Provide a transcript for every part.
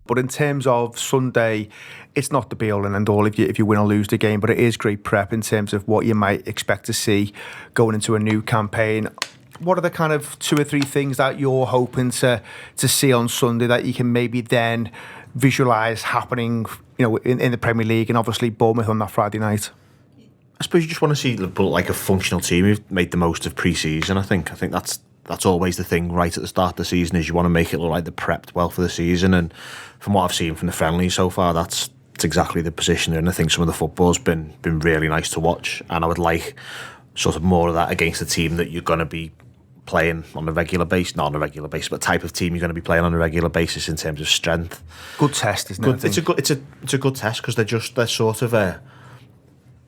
But in terms of Sunday, it's not the be-all and end-all if you win or lose the game, but it is great prep in terms of what you might expect to see going into a new campaign. What are the kind of 2 or 3 things that you're hoping to see on Sunday that you can maybe then visualise happening, in the Premier League and obviously Bournemouth on that Friday night? I suppose you just want to see Liverpool like a functional team who've made the most of pre-season. I think that's always the thing right at the start of the season, is you want to make it look like they're prepped well for the season. And from what I've seen from the friendlies so far, that's exactly the position they're in. I think some of the football's been really nice to watch, and I would like sort of more of that against a team that you're going to be playing on a regular basis, not on a regular basis, but type of team you're going to be playing on a regular basis in terms of strength. Good test, isn't it? It's a good test, because they're sort of a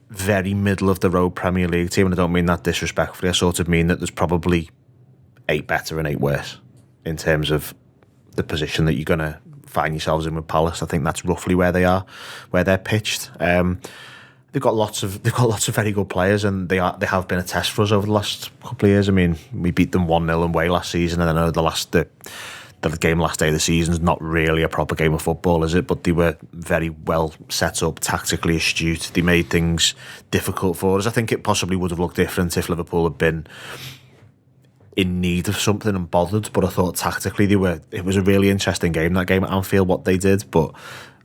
very middle of the road Premier League team, and I don't mean that disrespectfully. I sort of mean that there's probably 8 better and 8 worse in terms of the position that you're going to find yourselves in with Palace. I think that's roughly where they are, where they're pitched. They've got lots of very good players, and they have been a test for us over the last couple of years. I mean, we beat them 1-0 away last season, and I know the game last day of the season is not really a proper game of football, is it? But they were very well set up, tactically astute. They made things difficult for us. I think it possibly would have looked different if Liverpool had been in need of something and bothered, but I thought tactically it was a really interesting game, that game at Anfield, what they did, but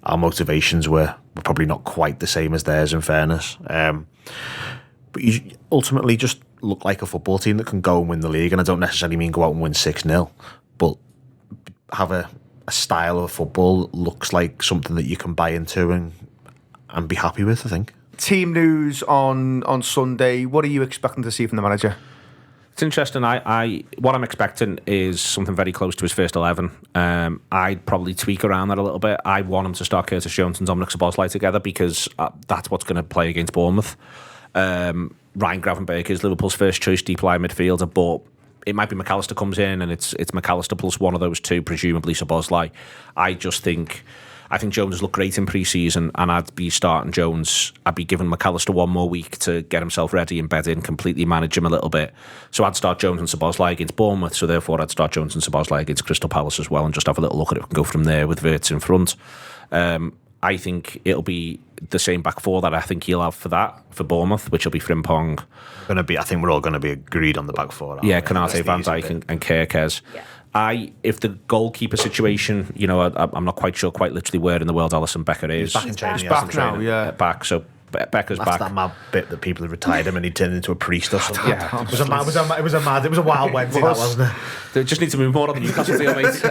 our motivations were probably not quite the same as theirs, in fairness. But you ultimately just look like a football team that can go and win the league, and I don't necessarily mean go out and win 6-0, but have a style of football that looks like something that you can buy into and be happy with, I think. Team news on Sunday. What are you expecting to see from the manager? It's interesting. What I'm expecting is something very close to his first 11. I'd probably tweak around that a little bit. I want him to start Curtis Jones and Dominic Szoboszlai together, because that's what's going to play against Bournemouth. Ryan Gravenberch is Liverpool's first choice deep line midfielder, but it might be McAllister comes in and it's McAllister plus one of those two, presumably Szoboszlai. I think Jones has looked great in pre-season, and I'd be starting Jones. I'd be giving McAllister one more week to get himself ready and bed in, completely manage him a little bit. So I'd start Jones and Szoboszlai against Bournemouth, so therefore I'd start Jones and Szoboszlai against Crystal Palace as well, and just have a little look at it and go from there with Wirtz in front. I think it'll be the same back four that I think he'll have for Bournemouth, which will be Frimpong. I think we're all going to be agreed on the back four. Yeah, Konate, Van Dijk and Kerkez. Yeah. If the goalkeeper situation, I'm not quite sure quite literally where in the world Alisson Becker is. He's back now, yeah. Back, so Becker's back. That's that mad bit that people have retired him and he turned into a priest or something. Yeah. It was a wild Wednesday, that wasn't it? They just need to move more on the Newcastle deal, mate.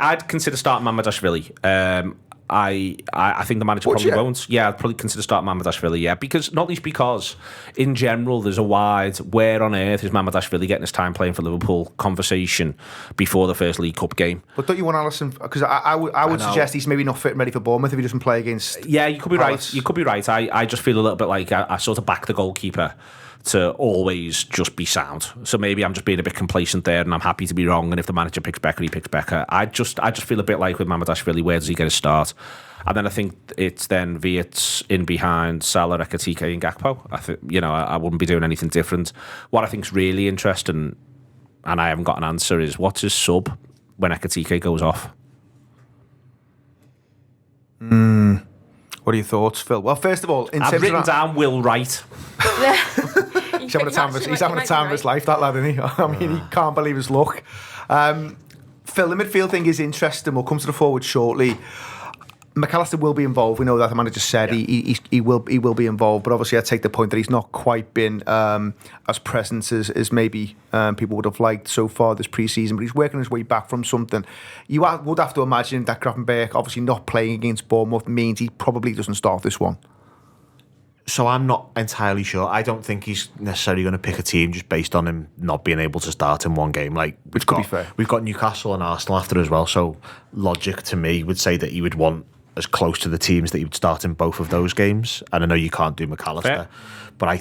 I'd consider starting Mamadashvili. I think the manager probably won't. Yeah, I'd probably consider starting Mamadashvili, not least because in general there's a wide where on earth is Mamadashvili getting his time playing for Liverpool conversation before the first League Cup game. But don't you want Alisson, because I would suggest he's maybe not fit and ready for Bournemouth if he doesn't play against you could be Palace. right. You could be right. I just feel a little bit like I sort of back the goalkeeper to always just be sound. So maybe I'm just being a bit complacent there, and I'm happy to be wrong. And if the manager picks Becker, he picks Becker. I just feel a bit like with Mamadashvili, where does he get a start? And then I think it's then Wirtz in behind Salah, Ekitike and Gakpo. I think I wouldn't be doing anything different. What I think is really interesting, and I haven't got an answer, is what's his sub when Ekitike goes off? What are your thoughts, Phil? Well, first of all, I've written down Will Wright. He's having a time of his life, that lad, isn't he? I mean, he can't believe his luck. Phil, the midfield thing is interesting. We'll come to the forward shortly. McAllister will be involved. We know that the manager said he will be involved, but obviously I take the point that he's not quite been as present as maybe people would have liked so far this pre-season, but he's working his way back from something. You would have to imagine that Gravenberch obviously not playing against Bournemouth means he probably doesn't start this one. So I'm not entirely sure. I don't think he's necessarily going to pick a team just based on him not being able to start in one game. Which could be fair. We've got Newcastle and Arsenal after as well, so logic to me would say that he would want as close to the teams that he would start in both of those games. And I know you can't do McAllister, fair. But I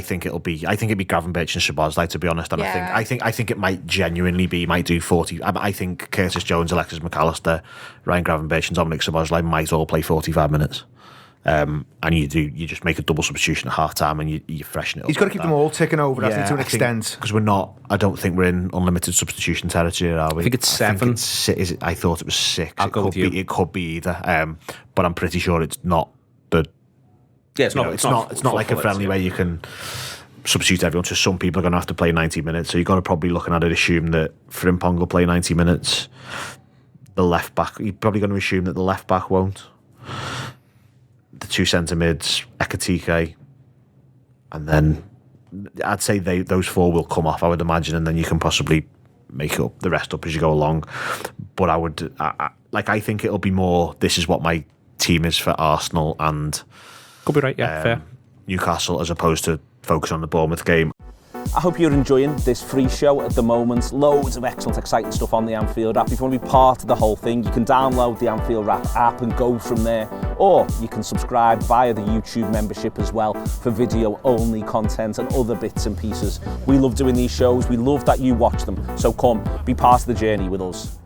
think it'd be Gravenberch and Szoboszlai, to be honest. And I think it might genuinely be, might do 40. I think Curtis Jones, Alexis McAllister, Ryan Gravenberch and Dominic Szoboszlai might all play 45 minutes. And you just make a double substitution at half time and you freshen it up. He's got to keep them all ticking over, hasn't he, to an extent? Because I don't think we're in unlimited substitution territory, are we? I think it's 7. I thought it was 6. I'll go with you. It could be either. But I'm pretty sure it's not the... Yeah, it's not like a friendly where you can substitute everyone. So some people are going to have to play 90 minutes. So you've got to probably looking at it, assume that Frimpong will play 90 minutes. The left back, you're probably going to assume that the left back won't. The 2 centre mids, Ekatike, and then I'd say those 4 will come off, I would imagine, and then you can possibly make up the rest up as you go along. But I think it'll be more, this is what my team is for Arsenal and could be right, yeah, fair. Newcastle, as opposed to focus on the Bournemouth game. I hope you're enjoying this free show at the moment. Loads of excellent, exciting stuff on the Anfield app. If you want to be part of the whole thing, you can download the Anfield app and go from there. Or you can subscribe via the YouTube membership as well for video-only content and other bits and pieces. We love doing these shows. We love that you watch them. So come, be part of the journey with us.